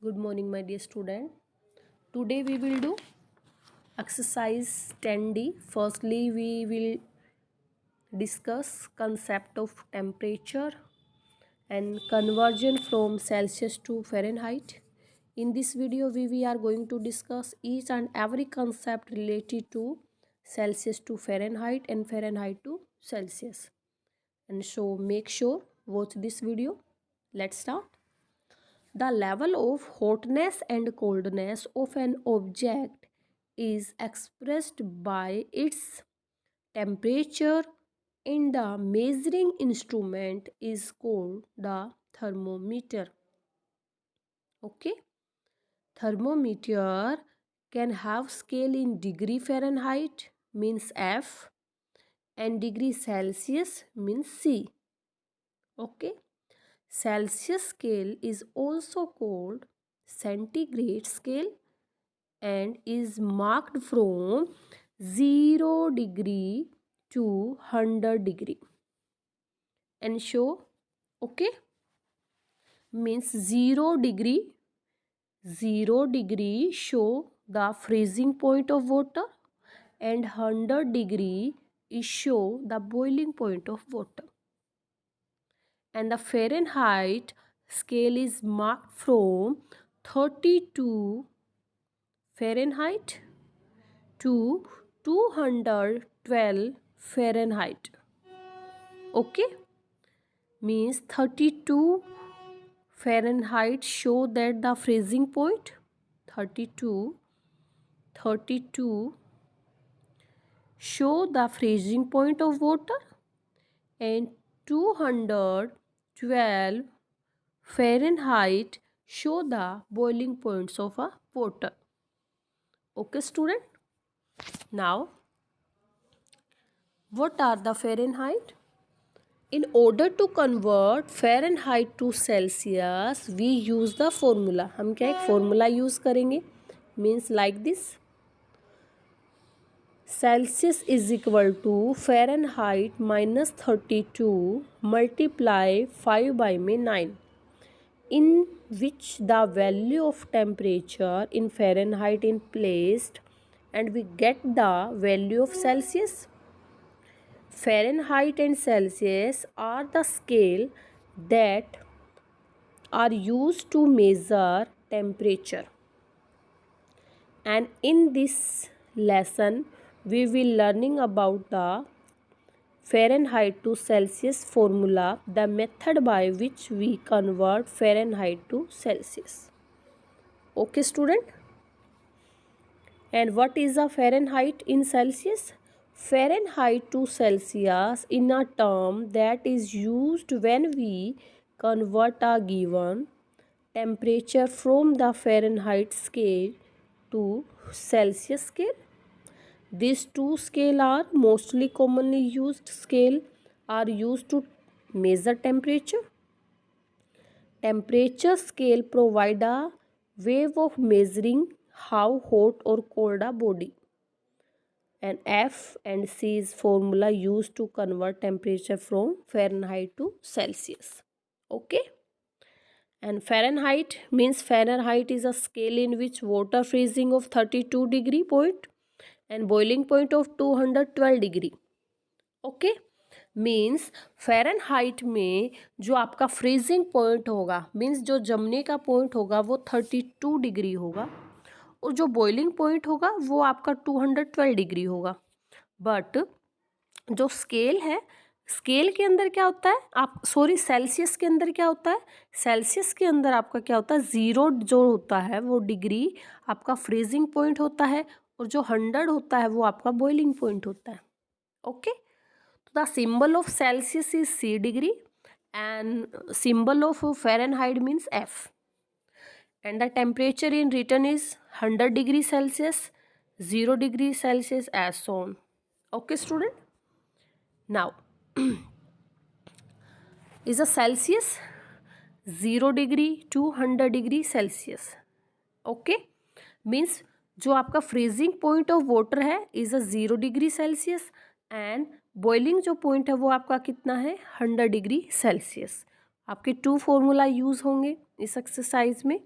Good morning, my dear student. Today we will do exercise 10D. Firstly, we will discuss concept of temperature and conversion from Celsius to Fahrenheit. In this video, we are going to discuss each and every concept related to Celsius to Fahrenheit and Fahrenheit to Celsius. And so make sure watch this video. Let's start. The level of hotness and coldness of an object is expressed by its temperature and the measuring instrument is called the thermometer. Okay? Thermometer can have scale in degree Fahrenheit means F and degree Celsius means C. Okay? Celsius scale is also called centigrade scale and is marked from 0 degree to 100 degree. And show, okay, means 0 degree show the freezing point of water and 100 degree is show the boiling point of water. And the Fahrenheit scale is marked from 32 Fahrenheit to 212 Fahrenheit. Okay, means 32 Fahrenheit show that the freezing point 32 show the freezing point of water and 212 Fahrenheit show the boiling points of a water. Okay, student. Now, what are the Fahrenheit? In order to convert Fahrenheit to Celsius, we use the formula. हम क्या एक formula use करेंगे? Means like this. Celsius is equal to Fahrenheit minus 32 multiply 5 by 9, in which the value of temperature in Fahrenheit is placed and we get the value of Celsius. Fahrenheit and Celsius are the scale that are used to measure temperature. And in this lesson, we will learning about the Fahrenheit to Celsius formula, the method by which we convert Fahrenheit to Celsius. Okay, student? And what is a Fahrenheit in Celsius? Fahrenheit to Celsius in a term that is used when we convert a given temperature from the Fahrenheit scale to Celsius scale. These two scale are mostly commonly used scale are used to measure temperature. Temperature scale provide a way of measuring how hot or cold a body. And F and C is formula used to convert temperature from Fahrenheit to Celsius. Okay? And Fahrenheit means Fahrenheit is a scale in which water freezing of 32 degree point and boiling point of 212 degree. Okay? Means Fahrenheit में जो आपका freezing point होगा means जो जमने का point होगा वो 32 degree होगा और जो बॉइलिंग पॉइंट होगा वो आपका 212 डिग्री होगा. बट जो स्केल है, स्केल के अंदर क्या होता है सेल्सियस के अंदर क्या होता है, सेल्सियस के अंदर आपका क्या होता है, 0 जो होता है वो डिग्री आपका फ्रीजिंग पॉइंट होता है और जो 100 होता है वो आपका बॉइलिंग पॉइंट होता है. ओके, तो the symbol of Celsius is C degree and symbol of Fahrenheit means F. And the temperature in written is 100 degree Celsius, 0 degree Celsius as shown. Okay, student. Now, is a Celsius 0 degree to 100 degree Celsius. Okay, means जो आपका freezing point of water है is a 0 degree Celsius and boiling जो point है वो आपका कितना है 100 degree Celsius. आपके टू फॉर्मूला यूज़ होंगे. इस एक्सरसाइज में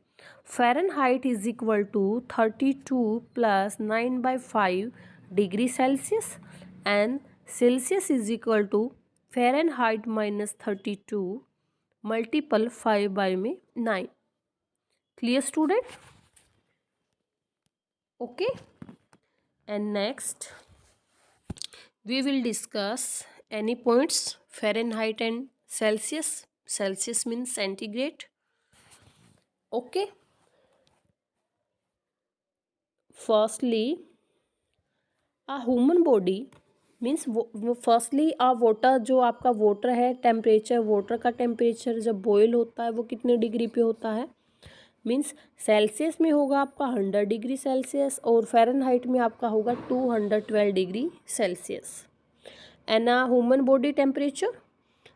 Fahrenheit is equal to 32 + 9/5 degree Celsius and Celsius is equal to Fahrenheit -32 × 5/9. Clear, student? Okay. And next we will discuss any points Fahrenheit and Celsius. Celsius means centigrade. Okay. Firstly, a human body means firstly water, जो आपका water है, temperature, water का temperature जब boil होता है वो कितने degree पे होता है, मीन्स सेल्सियस में होगा आपका 100 डिग्री सेल्सियस और फ़ारेनहाइट में आपका होगा 212 degree Celsius. And a human body temperature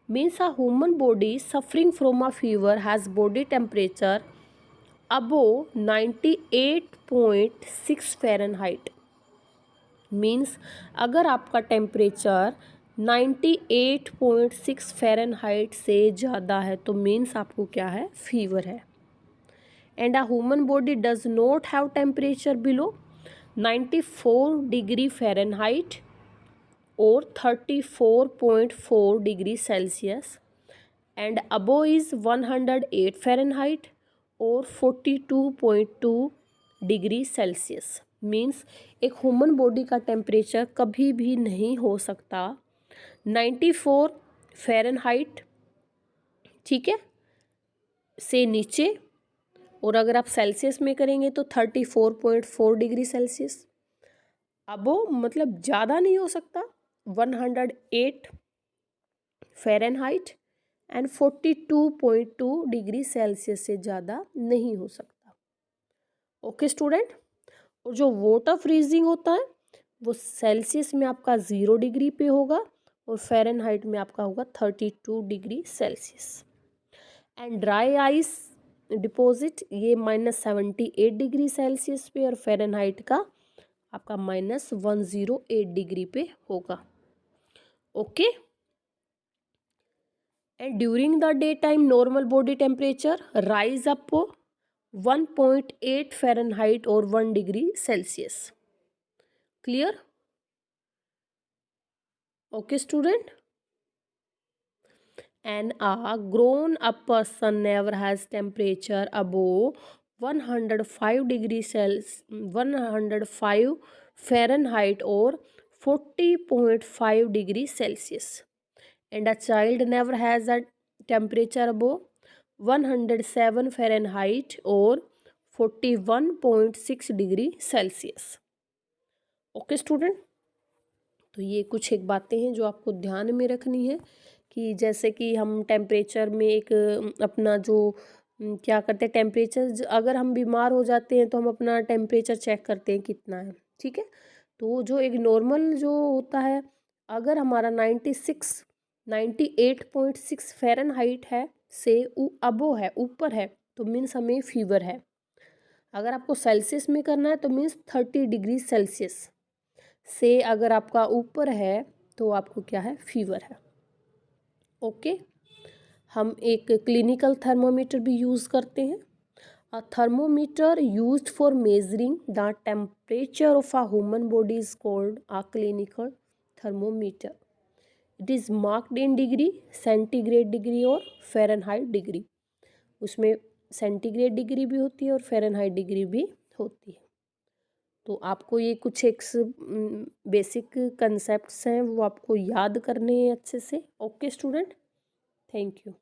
means a human body suffering from a fever has body temperature above 98.6 Fahrenheit. Means अगर आपका टेम्परेचर 98.6 फ़ारेनहाइट से ज़्यादा है तो मीन्स आपको क्या है, फीवर है. And a human body does not have temperature below 94 degree Fahrenheit और 34.4 degree Celsius and above is 108 Fahrenheit और 42.2 डिग्री सेल्सियस. मीन्स एक ह्यूमन बॉडी का टेम्परेचर कभी भी नहीं हो सकता 94 फ़ारेनहाइट, ठीक है, से नीचे, और अगर आप सेल्सियस में करेंगे तो 34.4 डिग्री सेल्सियस. अब वो मतलब ज़्यादा नहीं हो सकता 108 फ़ारेनहाइट एंड 42.2 डिग्री सेल्सियस से ज़्यादा नहीं हो सकता. Okay student. और जो वाटर फ्रीजिंग होता है वो सेल्सियस में आपका 0 डिग्री पे होगा और फ़ारेनहाइट में आपका होगा 32 degree Celsius. And dry ice deposit ये -78 डिग्री सेल्सियस पे और फ़ारेनहाइट का आपका -108 डिग्री पे होगा. Okay. And during the day time normal body temperature rise up 1.8 Fahrenheit और 1 degree Celsius. Clear? Okay student. And a grown up person never has temperature above 105 degree Celsius, 105 Fahrenheit or 40.5 degree Celsius. And a child never has a temperature above 107 Fahrenheit or 41.6 degree Celsius. Okay student. तो ये कुछ एक बातें हैं जो आपको ध्यान में रखनी है कि जैसे कि हम टेम्परेचर में एक अपना जो क्या करते हैं, टेम्परेचर अगर हम बीमार हो जाते हैं तो हम अपना टेम्परेचर चेक करते हैं कितना है, ठीक है. तो जो एक नॉर्मल जो होता है, अगर हमारा 98.6 फ़ारेनहाइट है से अबो है, ऊपर है, तो मीन्स हमें फीवर है. अगर आपको सेल्सियस में करना है तो मीन्स 30 डिग्री सेल्सियस से अगर आपका ऊपर है तो आपको क्या है, फीवर है. ओके. हम एक क्लिनिकल थर्मोमीटर भी यूज़ करते हैं. A thermometer used for measuring the temperature of a human body is called a clinical thermometer. It is marked in degree, centigrade degree और फ़ारेनहाइट डिग्री. उसमें सेंटीग्रेड डिग्री भी होती है और फ़ारेनहाइट डिग्री भी होती है. तो आपको ये कुछ एक बेसिक कंसेप्ट्स हैं वो आपको याद करने हैं अच्छे से. Okay student. Thank you.